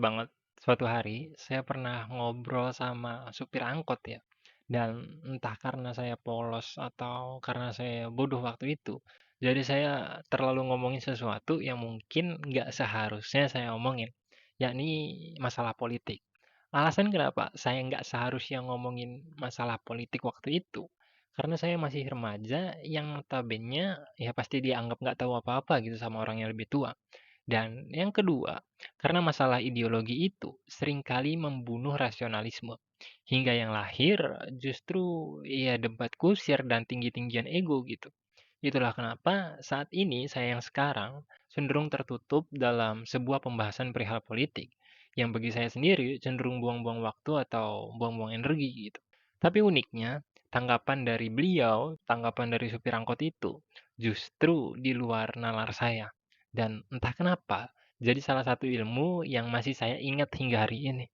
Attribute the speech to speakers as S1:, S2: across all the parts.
S1: banget. Suatu hari saya pernah ngobrol sama supir angkot ya. Dan entah karena saya polos atau karena saya bodoh waktu itu. Jadi saya terlalu ngomongin sesuatu yang mungkin nggak seharusnya saya omongin. Yakni masalah politik. Alasan kenapa saya nggak seharusnya ngomongin masalah politik waktu itu. Karena saya masih remaja yang notabene ya pasti dianggap nggak tahu apa-apa gitu sama orang yang lebih tua. Dan yang kedua, karena masalah ideologi itu seringkali membunuh rasionalisme, hingga yang lahir justru ya debat kusir dan tinggi-tinggian ego gitu. Itulah kenapa saat ini saya yang sekarang cenderung tertutup dalam sebuah pembahasan perihal politik, yang bagi saya sendiri cenderung buang-buang waktu atau buang-buang energi gitu. Tapi uniknya, tanggapan dari supir angkot itu justru di luar nalar saya. Dan entah kenapa, jadi salah satu ilmu yang masih saya ingat hingga hari ini.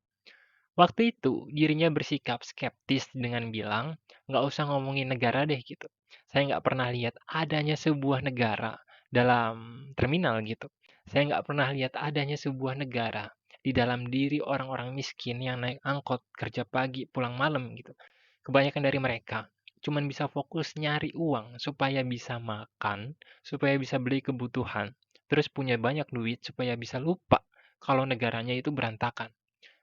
S1: Waktu itu, dirinya bersikap skeptis dengan bilang, nggak usah ngomongin negara deh gitu. Saya nggak pernah lihat adanya sebuah negara dalam terminal gitu. Saya nggak pernah lihat adanya sebuah negara di dalam diri orang-orang miskin yang naik angkot kerja pagi pulang malam gitu. Kebanyakan dari mereka cuman bisa fokus nyari uang supaya bisa makan, supaya bisa beli kebutuhan, terus punya banyak duit supaya bisa lupa kalau negaranya itu berantakan.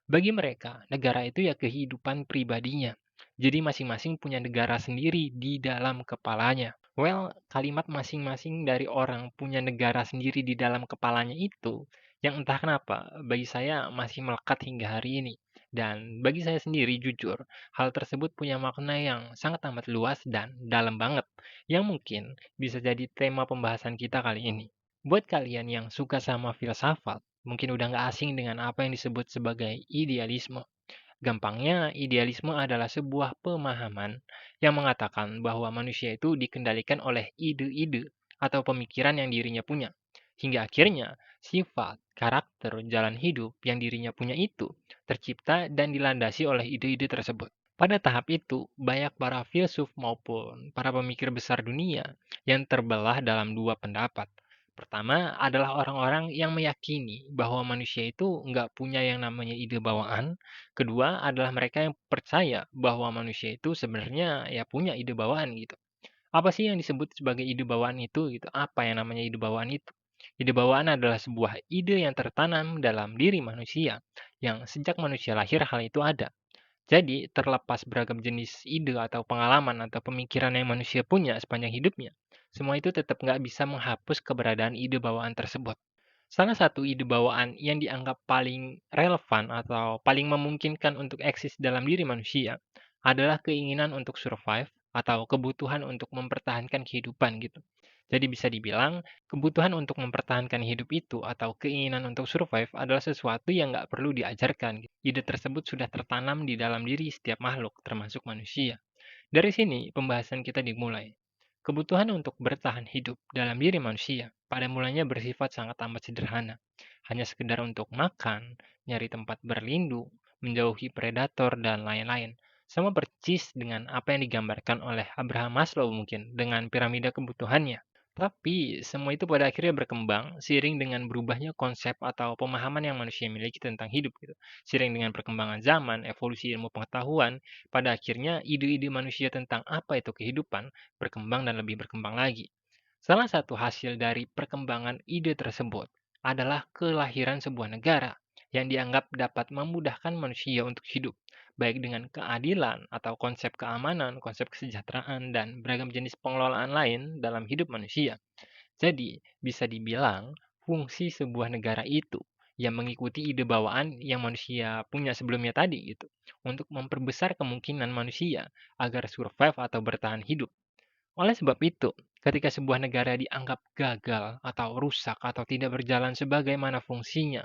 S1: Bagi mereka, negara itu ya kehidupan pribadinya. Jadi masing-masing punya negara sendiri di dalam kepalanya. Well, kalimat masing-masing dari orang punya negara sendiri di dalam kepalanya itu, yang entah kenapa bagi saya masih melekat hingga hari ini. Dan bagi saya sendiri jujur, hal tersebut punya makna yang sangat amat luas dan dalam banget, yang mungkin bisa jadi tema pembahasan kita kali ini. Buat kalian yang suka sama filsafat, mungkin udah nggak asing dengan apa yang disebut sebagai idealisme. Gampangnya, idealisme adalah sebuah pemahaman yang mengatakan bahwa manusia itu dikendalikan oleh ide-ide atau pemikiran yang dirinya punya. Hingga akhirnya, sifat, karakter, jalan hidup yang dirinya punya itu tercipta dan dilandasi oleh ide-ide tersebut. Pada tahap itu, banyak para filsuf maupun para pemikir besar dunia yang terbelah dalam dua pendapat. Pertama adalah orang-orang yang meyakini bahwa manusia itu nggak punya yang namanya ide bawaan. Kedua adalah mereka yang percaya bahwa manusia itu sebenarnya ya punya ide bawaan gitu. Apa sih yang disebut sebagai ide bawaan itu gitu? Apa yang namanya ide bawaan itu? Ide bawaan adalah sebuah ide yang tertanam dalam diri manusia, yang sejak manusia lahir hal itu ada. Jadi, terlepas beragam jenis ide atau pengalaman atau pemikiran yang manusia punya sepanjang hidupnya, semua itu tetap nggak bisa menghapus keberadaan ide bawaan tersebut. Salah satu ide bawaan yang dianggap paling relevan atau paling memungkinkan untuk eksis dalam diri manusia adalah keinginan untuk survive atau kebutuhan untuk mempertahankan kehidupan gitu. Jadi bisa dibilang, kebutuhan untuk mempertahankan hidup itu atau keinginan untuk survive adalah sesuatu yang nggak perlu diajarkan, gitu. Ide tersebut sudah tertanam di dalam diri setiap makhluk, termasuk manusia. Dari sini, pembahasan kita dimulai. Kebutuhan untuk bertahan hidup dalam diri manusia pada mulanya bersifat sangat amat sederhana. Hanya sekedar untuk makan, nyari tempat berlindung, menjauhi predator, dan lain-lain. Sama persis dengan apa yang digambarkan oleh Abraham Maslow mungkin dengan piramida kebutuhannya. Tapi semua itu pada akhirnya berkembang seiring dengan berubahnya konsep atau pemahaman yang manusia miliki tentang hidup gitu. Seiring dengan perkembangan zaman, evolusi ilmu pengetahuan, pada akhirnya ide-ide manusia tentang apa itu kehidupan berkembang dan lebih berkembang lagi. Salah satu hasil dari perkembangan ide tersebut adalah kelahiran sebuah negara yang dianggap dapat memudahkan manusia untuk hidup, baik dengan keadilan atau konsep keamanan, konsep kesejahteraan, dan beragam jenis pengelolaan lain dalam hidup manusia. Jadi, bisa dibilang fungsi sebuah negara itu yang mengikuti ide bawaan yang manusia punya sebelumnya tadi gitu, untuk memperbesar kemungkinan manusia agar survive atau bertahan hidup. Oleh sebab itu, ketika sebuah negara dianggap gagal atau rusak atau tidak berjalan sebagaimana fungsinya,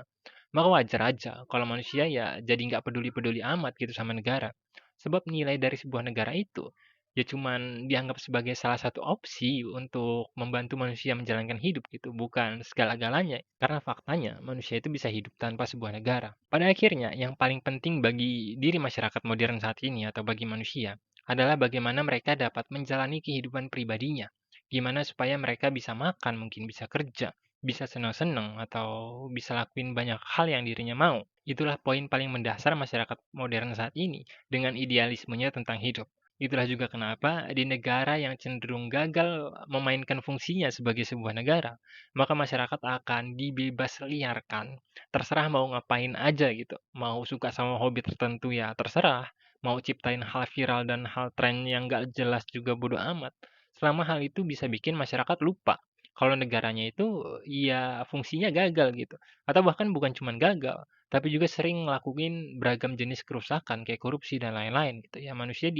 S1: maka wajar aja kalau manusia ya jadi nggak peduli-peduli amat gitu sama negara. Sebab nilai dari sebuah negara itu ya cuman dianggap sebagai salah satu opsi untuk membantu manusia menjalankan hidup gitu, bukan segala-galanya. Karena faktanya manusia itu bisa hidup tanpa sebuah negara. Pada akhirnya, yang paling penting bagi diri masyarakat modern saat ini atau bagi manusia adalah bagaimana mereka dapat menjalani kehidupan pribadinya. Gimana supaya mereka bisa makan, mungkin bisa kerja, bisa senang-senang, atau bisa lakuin banyak hal yang dirinya mau. Itulah poin paling mendasar masyarakat modern saat ini dengan idealismenya tentang hidup. Itulah juga kenapa di negara yang cenderung gagal memainkan fungsinya sebagai sebuah negara, maka masyarakat akan dibebas liarkan. Terserah mau ngapain aja gitu. Mau suka sama hobi tertentu ya terserah. Mau ciptain hal viral dan hal tren yang gak jelas juga bodo amat. Selama hal itu bisa bikin masyarakat lupa kalau negaranya itu ya fungsinya gagal gitu. Atau bahkan bukan cuma gagal, tapi juga sering ngelakuin beragam jenis kerusakan kayak korupsi dan lain-lain gitu ya. Manusia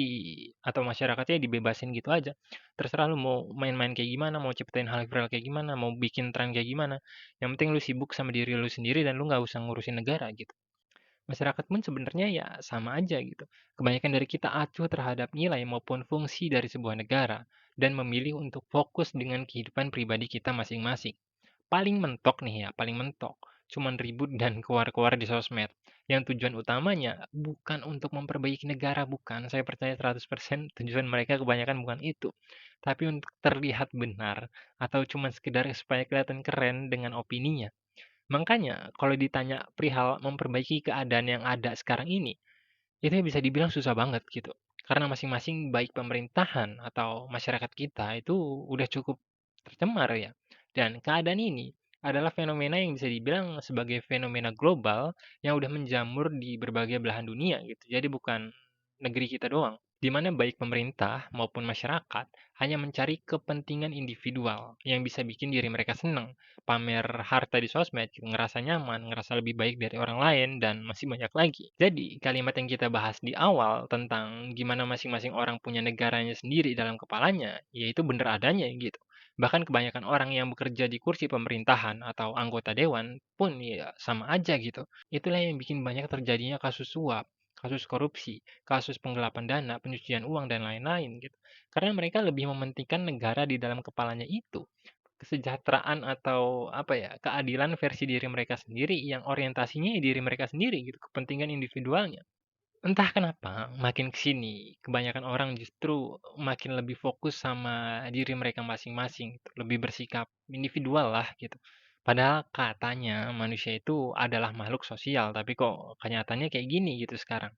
S1: atau masyarakatnya dibebasin gitu aja. Terserah lu mau main-main kayak gimana, mau ciptain hal viral kayak gimana, mau bikin tren kayak gimana. Yang penting lu sibuk sama diri lu sendiri dan lu nggak usah ngurusin negara gitu. Masyarakat pun sebenarnya ya sama aja gitu. Kebanyakan dari kita acuh terhadap nilai maupun fungsi dari sebuah negara dan memilih untuk fokus dengan kehidupan pribadi kita masing-masing. Paling mentok nih ya, paling mentok. Cuman ribut dan keluar-keluar di sosmed. Yang tujuan utamanya bukan untuk memperbaiki negara, bukan. Saya percaya 100% tujuan mereka kebanyakan bukan itu. Tapi untuk terlihat benar atau cuman sekedar supaya kelihatan keren dengan opininya. Makanya kalau ditanya perihal memperbaiki keadaan yang ada sekarang ini, itu bisa dibilang susah banget gitu. Karena masing-masing baik pemerintahan atau masyarakat kita itu udah cukup tercemar ya. Dan keadaan ini adalah fenomena yang bisa dibilang sebagai fenomena global yang udah menjamur di berbagai belahan dunia gitu. Jadi bukan negeri kita doang. Di mana baik pemerintah maupun masyarakat hanya mencari kepentingan individual yang bisa bikin diri mereka seneng, pamer harta di sosmed, gitu, ngerasa nyaman, ngerasa lebih baik dari orang lain, dan masih banyak lagi. Jadi, kalimat yang kita bahas di awal tentang gimana masing-masing orang punya negaranya sendiri dalam kepalanya, yaitu bener adanya gitu. Bahkan kebanyakan orang yang bekerja di kursi pemerintahan atau anggota dewan pun ya sama aja gitu. Itulah yang bikin banyak terjadinya kasus suap, kasus korupsi, kasus penggelapan dana, pencucian uang, dan lain-lain gitu. Karena mereka lebih mementingkan negara di dalam kepalanya itu kesejahteraan atau apa ya, keadilan versi diri mereka sendiri yang orientasinya ya diri mereka sendiri gitu, kepentingan individualnya. Entah kenapa makin ke sini kebanyakan orang justru makin lebih fokus sama diri mereka masing-masing gitu, lebih bersikap individual lah gitu. Padahal katanya manusia itu adalah makhluk sosial, tapi kok kenyataannya kayak gini gitu sekarang.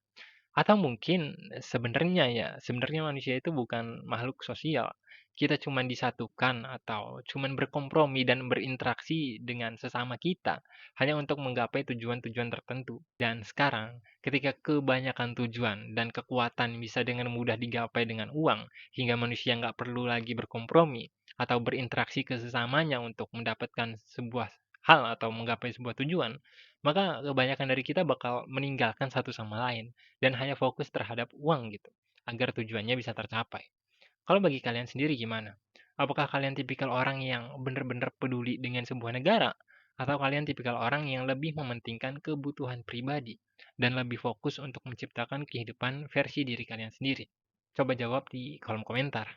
S1: Atau mungkin sebenarnya manusia itu bukan makhluk sosial. Kita cuman disatukan atau cuman berkompromi dan berinteraksi dengan sesama kita hanya untuk menggapai tujuan-tujuan tertentu. Dan sekarang, ketika kebanyakan tujuan dan kekuatan bisa dengan mudah digapai dengan uang, hingga manusia nggak perlu lagi berkompromi atau berinteraksi ke sesamanya untuk mendapatkan sebuah hal atau menggapai sebuah tujuan, maka kebanyakan dari kita bakal meninggalkan satu sama lain dan hanya fokus terhadap uang gitu, agar tujuannya bisa tercapai. Kalau bagi kalian sendiri gimana? Apakah kalian tipikal orang yang benar-benar peduli dengan sebuah negara? Atau kalian tipikal orang yang lebih mementingkan kebutuhan pribadi dan lebih fokus untuk menciptakan kehidupan versi diri kalian sendiri? Coba jawab di kolom komentar.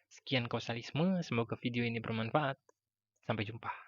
S1: Sekian kausalisme, semoga video ini bermanfaat. Sampai jumpa.